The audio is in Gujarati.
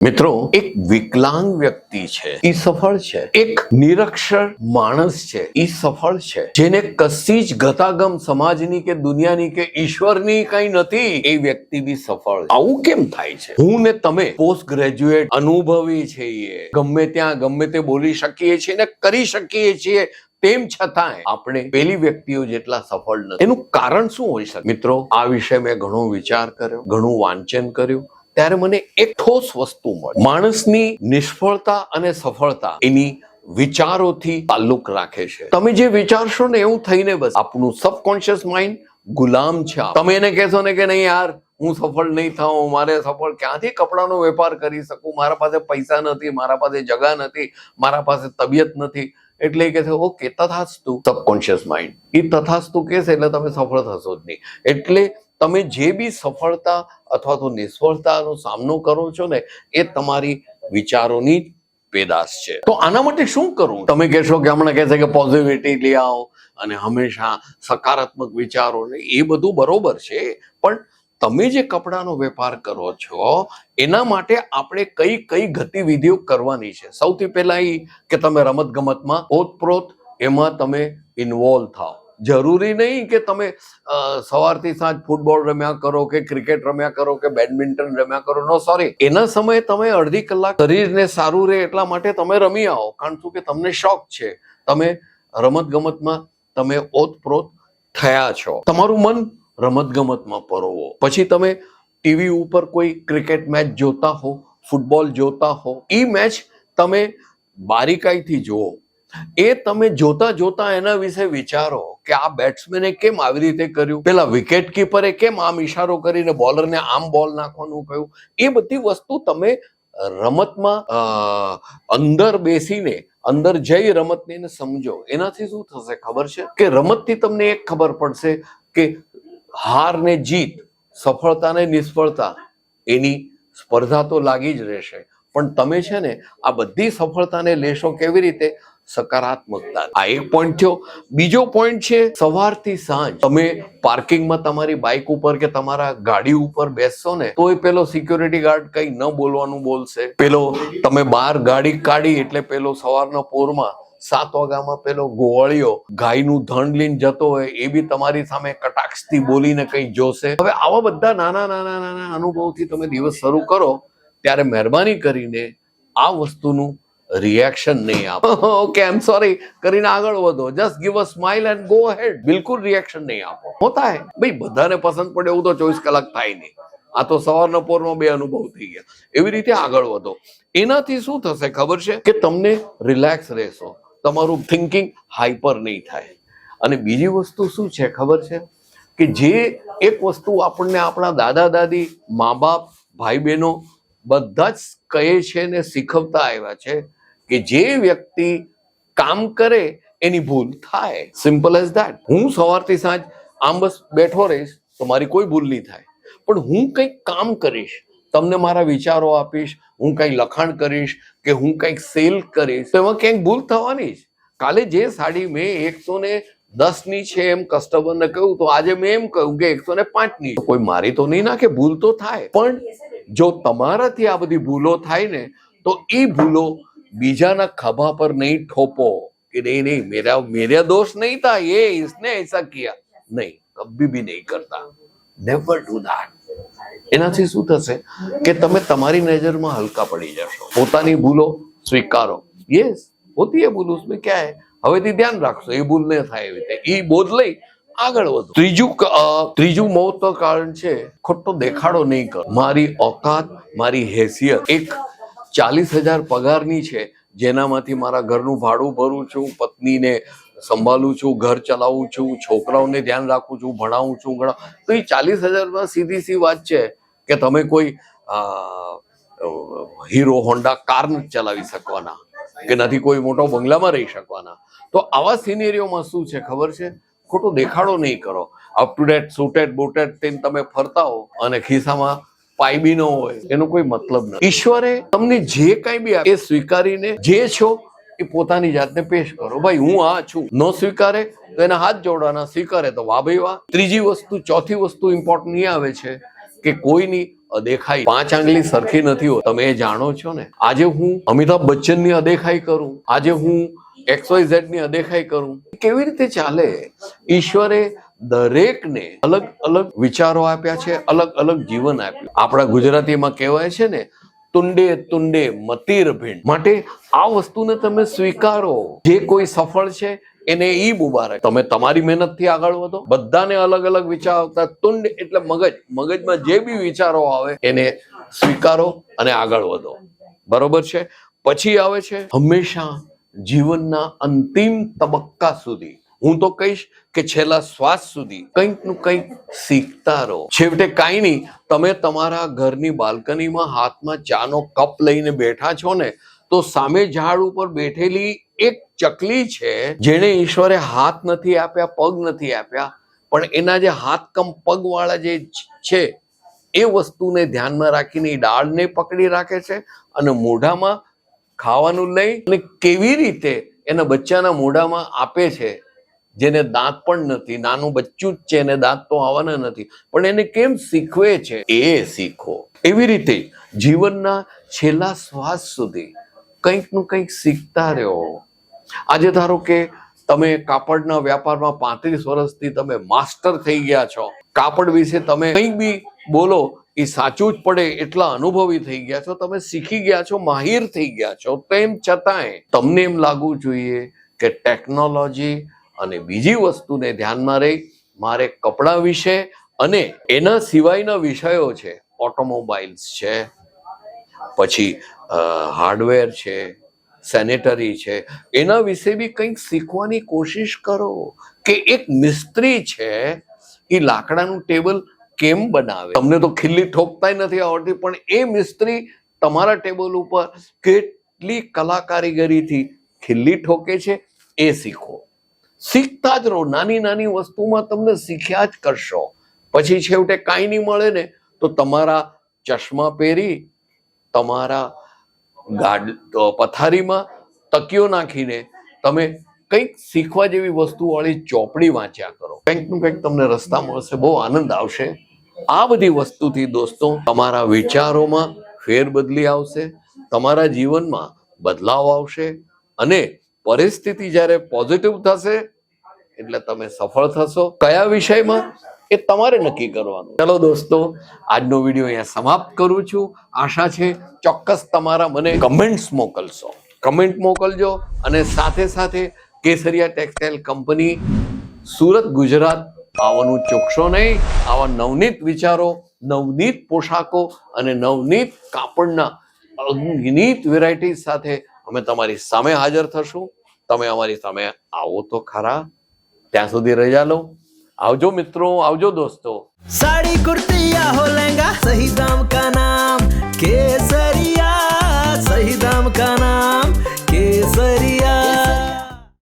મિત્રો, એક વિકલાંગ વ્યક્તિ છે એ સફળ છે, એક નિરક્ષર માણસ છે એ સફળ છે, જેને કશી જ ગતાગમ સમાજની કે દુનિયાની કે ઈશ્વરની કઈ નથી, એ વ્યક્તિ બી સફળ. આવું કેમ થાય છે? હું ને તમે પોસ્ટ ગ્રેજ્યુએટ અનુભવી છીએ, ગમે ત્યાં ગમે તે બોલી શકીએ છીએ ને કરી શકીએ છીએ, તેમ છતાંય આપણે પેલી વ્યક્તિઓ જેટલા સફળ નથી. એનું કારણ શું હોઈ શકે? મિત્રો, આ વિશે મેં ઘણો વિચાર કર્યો, ઘણું વાંચન કર્યું, ત્યારે મને એક ઠોસ વસ્તુ મળી. માણસની નિષ્ફળતા અને સફળતા એની વિચારોથી તાલ્લુક રાખે છે. તમે જે વિચારશો ને એવું થઈને બસ આપણું સબકોન્શિયસ માઇન્ડ ગુલામ છે. તમે એને કહેશો ને કે નહીં યાર, હું સફળ નહીં થાઉં, મારે સફળ ક્યાંથી કપડાનો વેપાર કરી શકું, મારા પાસે પૈસા નથી, મારા પાસે જગા નથી, મારા પાસે તબિયત નથી, એટલે એ કહે છે ઓકે તથાસ્તુ. સબકોન્શિયસ માઇન્ડ એ તથાસ્તુ કહેશે એટલે તમે સફળ થશો જ નહીં. એટલે તમે જે બી સફળતા અથવા તો નિષ્ફળતાનો સામનો કરો છો ને, એ તમારી વિચારોની જ પેદાશ છે. તો આના માટે શું કરવું? તમે કહેશો કે હમણાં કહે છે કે પોઝિટિવિટી લઈ આવો અને હંમેશા સકારાત્મક વિચારો, એ બધું બરોબર છે, પણ તમે જે કપડાનો વેપાર કરો છો એના માટે આપણે કઈ કઈ ગતિવિધિઓ કરવાની છે? સૌથી પહેલા એ કે તમે રમત ગમતમાં ઓતપ્રોત એમાં તમે ઇન્વોલ્વ થાઓ. જરૂરી નહીં કે તમે સવારથી સાંજ ફૂટબોલ રમ્યા કરો કે ક્રિકેટ રમ્યા કરો કે બેડમિન્ટન રમ્યા કરો. નો, સોરી, એના સમયે તમે અડધી કલાક શરીરને સારું રહે એટલા માટે તમે રમી આવો, કારણ શું કે તમને શોખ છે, તમે રમત ગમતમાં તમે ઓતપ્રોત થયા છો, તમારું મન રમત ગમતમાં પરોવો. પછી તમે ટીવી ઉપર કોઈ ક્રિકેટ મેચ જોતા હો, ફૂટબોલ જોતા હો, એ મેચ તમે બારીકાઈથી જુઓ. એ તમે જોતા જોતા એના વિશે વિચારો કે આ બેટ્સમેને કેમ આવી રીતે કર્યું, પેલા વિકેટ કીપરે કેમ આમ ઈશારો કરીને બોલરને આમ બોલ નાખવાનું કહ્યું. એ બધી વસ્તુ તમે રમતમાં અંદર બેસીને અંદર જઈ રમતને સમજો. એનાથી શું થશે ખબર છે? કે રમતથી તમને એક ખબર પડશે કે હાર ને જીત, સફળતા ને નિષ્ફળતા, એની સ્પર્ધા તો લાગી જ રહેશે, પણ તમે છે ને આ બધી સફળતાને લેશો કેવી રીતે? સકારાત્મકતા. આ એક પોઈન્ટ થયો. બીજો પોઈન્ટ છે, સવારથી સાંજ તમે પાર્કિંગમાં તમારી બાઇક ઉપર કે તમારા ગાડી ઉપર બેસશો ને, તો એ પેલો સિક્યોરિટી ગાર્ડ કઈ ન બોલવાનું બોલશે. પેલો તમે બહાર ગાડી કાઢી એટલે પેલો સવારના પોરમાં 7 વાગ્યામાં પેલો ગોવાળિયો ગાયનું ધણ લઈને જતો હોય, એ બી તમારી સામે કટાક્ષથી બોલીને કઈ જોશે. હવે આવા બધા નાના નાના નાના અનુભવથી તમે દિવસ શરૂ કરો, ત્યારે મહેરબાની કરીને આ વસ્તુનું રિએક્શન નહીં આપો. ઓકે, આઈ એમ સોરી કરીને આગળ વધો. Just give a smile and go ahead. બિલકુલ રિએક્શન નહીં આપો. હોતા હે ભાઈ, બધાને પસંદ પડે એવું તો 24 કલાક થાય નહીં. આ તો સવારના પોરમાં 2 અનુભવ થઈ ગયા. એવી રીતે આગળ વધો. એનાથી શું થશે ખબર છે? કે તમને રિલેક્સ રહેશો, તમારું થિંકિંગ હાઈપર નહીં થાય. અને બીજી વસ્તુ શું છે ખબર છે? કે જે એક વસ્તુ આપણને આપણા દાદા દાદી, મા બાપ, ભાઈ બહેનો બધા જ કહે છે ને શીખવતા આવ્યા છે કે જે વ્યક્તિ કામ કરે એની ભૂલ થાય. Simple as that. હું સવારથી સાંજ આમ બસ બેઠો રહીશ તો મારી કોઈ ભૂલ નહીં થાય, પણ હું કંઈક કામ કરીશ, તમને મારા વિચારો આપીશ, હું કંઈક લખાણ કરીશ કે હું કંઈક સેલ કરીશ, તો એમાં ક્યાંક ભૂલ થવાની જ. કાલે જે સાડી મેં 110ની છે એમ કસ્ટમરને કહ્યું, તો આજે મેં એમ કહ્યું કે 105ની. કોઈ મારી તો નહીં નાખે, ભૂલ તો થાય. પણ જો તમારાથી આ બધી ભૂલો થાય ને, તો એ ભૂલો બીજાના ખભા પર નહીં ઠોપો કે નહીં નહીં મેરા દોષ નહીં था, ये इसने ऐसा किया. નહીં, કભી ભી નહીં કરતા. Never do that. એનાથી શું થશે કે તમે તમારી નજરમાં હલકા પડી જશો. પોતાની ભૂલો સ્વીકારો. યસ, હોતી હે ભૂલ, ઉસમે ક્યા હે. હવેથી ધ્યાન રાખશો એ ભૂલ ન થાય એવી રીતે. એ બોધ લઈ આગળ વધો. ત્રીજું મહત્વ કારણ છે, ખોટો દેખાડો નહીં કરો. મારી ઓકાત, મારી હેસિયત એક 40,000 પગારની છે, જેનામાંથી મારા ઘરનું ભાડું ભરું છું, પત્નીને સંભાળું છું, ઘર ચલાવું છું, છોકરાઓને ધ્યાન રાખું છું, ભણાવું છું. તો એ 40,000માં સીધી સી વાત છે કે તમે કોઈ હીરો હોન્ડા કાર નથી ચલાવી શકવાના, કે નથી કોઈ મોટો બંગલામાં રહી શકવાના. તો આવા સિનેરીઓમાં શું છે ખબર છે? ખોટો દેખાડો નહીં કરો. અપ ટુ ડેટ સુટેડ બુટેડ થઈને તમે ફરતા હો અને ખિસ્સામાં પાઈ બી ન હોય, એનો કોઈ મતલબ નથી. ઈશ્વરે તમને જે કઈ બી એ સ્વીકારીને જે છો એ પોતાની જાતને પેશ કરો. ભાઈ હું આ છું. ન સ્વીકારે તો એના હાથ જોડવાના, સ્વીકારે તો વાહ ભાઈ વાહ. ચોથી વસ્તુ ઇમ્પોર્ટન્ટ એ આવે છે કે કોઈની અદેખાઈ 5 આંગળી સરખી નથી હોતી. તમે એ જાણો છો ને. આજે હું અમિતાભ બચ્ચનની અદેખાઈ કરું, આજે હું XYZ ની અદેખાઈ કરું, કેવી રીતે ચાલે? ઈશ્વરે દરેકને અલગ અલગ વિચારો આપ્યા છે, અલગ અલગ જીવન આપ્યું. આપણા ગુજરાતીમાં કહેવાય છે ને, તુંડે તુંડે મતીર ભીંડ. માટે આ વસ્તુને તમે સ્વીકારો. જે કોઈ સફળ છે એને ઈ મુબારક. તમે તમારી મહેનતથી આગળ વધો. બધાને અલગ અલગ વિચાર આવતા. તુંડ એટલે મગજમાં જે બી વિચારો આવે એને સ્વીકારો અને આગળ વધો. બરોબર છે? પછી આવે છે હંમેશા જીવનના અંતિમ તબક્કા સુધી, હું તો કહીશ કે છેલ્લા શ્વાસ સુધી કંઈક નું કંઈક શીખતા રહો. છેવટે કાંઈ નહીં, તમે તમારા ઘરની બાલ્કનીમાં હાથમાં ચાનો કપ લઈને બેઠા છો ને, તો સામે ઝાડ ઉપર બેઠેલી એક ચકલી છે, જેને ઈશ્વરે હાથ નથી આપ્યા, પગ નથી આપ્યા, પણ એના જે હાથ કમ પગ વાળા જે છે એ વસ્તુને ધ્યાનમાં રાખીને ડાળને પકડી રાખે છે અને મોઢામાં ખાવાનું લઈ અને કેવી રીતે એના બચ્ચાના મોઢામાં આપે છે, જેને દાંત પણ નથી. નાનું બચ્ચું જ છે, એને દાંત તો આવવાના નથી, પણ એને કેમ શીખવે છે એ શીખો. એવી રીતે જીવનના છેલ્લા શ્વાસ સુધી કંઈક નું કંઈક શીખતા રહ્યો. આજે ધારો કે તમે કાપડના વ્યાપારમાં 35 વર્ષથી તમે માસ્ટર થઈ ગયા છો, કાપડ વિશે તમે કંઈક બી બોલો એ સાચું જ પડે એટલા અનુભવી થઈ ગયા છો, તમે શીખી ગયા છો, માહિર થઈ ગયા છો. તેમ છતાંય તમને એમ લાગવું જોઈએ કે ટેકનોલોજી અને બીજી વસ્તુને ધ્યાનમાં રહી મારે કપડા વિશે અને એના સિવાયના વિષયો છે, ઓટોમોબાઈલ્સ છે, પછી હાર્ડવેર છે, સેનેટરી છે, એના વિશે બી કંઈક શીખવાની કોશિશ કરો. કે એક મિસ્ત્રી છે એ લાકડાનું ટેબલ કેમ બનાવે? તમને તો ખીલ્લી ઠોકતાય નથી આવડતી, પણ એ મિસ્ત્રી તમારા ટેબલ ઉપર કેટલી કલા કારીગરીથી ખીલ્લી ઠોકે છે એ શીખો. શીખતા જ રહો. નાની નાની વસ્તુમાં તમને શીખ્યા જ કરશો. પછી છેવટે કાંઈ નહીં મળે ને તો તમારા ચશ્મા પહેરી તમારા પથારીમાં તકિયો નાખીને તમે કંઈક શીખવા જેવી વસ્તુ વાળી ચોપડી વાંચ્યા કરો. કંઈક નું કંઈક તમને રસ્તા મળશે, બહુ આનંદ આવશે. આ બધી વસ્તુથી દોસ્તો તમારા વિચારોમાં ફેરબદલી આવશે, તમારા જીવનમાં બદલાવ આવશે અને પરિસ્થિતિ જ્યારે પોઝિટિવ થશે એટલે તમે સફળ થશો. કયા વિષયમાં એ તમારે નક્કી કરવાનું. ચલો દોસ્તો, આજનો વિડીયો અહીંયા સમાપ્ત કરું છું. આશા છે ચોક્કસ તમારા મને કમેન્ટ્સ મોકલશો. કમેન્ટ મોકલજો અને સાથે સાથે કેસરિયા ટેક્સટાઇલ કંપની સુરત ગુજરાત આવવાનું ચૂકશો નહીં. આવા નવનીત વિચારો, નવનીત પોશાકો અને નવનીત કાપડના અગણિત વેરાયટી સાથે અમે તમારી સામે હાજર થશું. તમે અમારી સામે આવો તો ખરા. ત્યાં સુધી રજા લો. આવજો મિત્રો, આવજો દોસ્તો. साड़ी कुर्ती या हो लहंगा, सही दाम का नाम के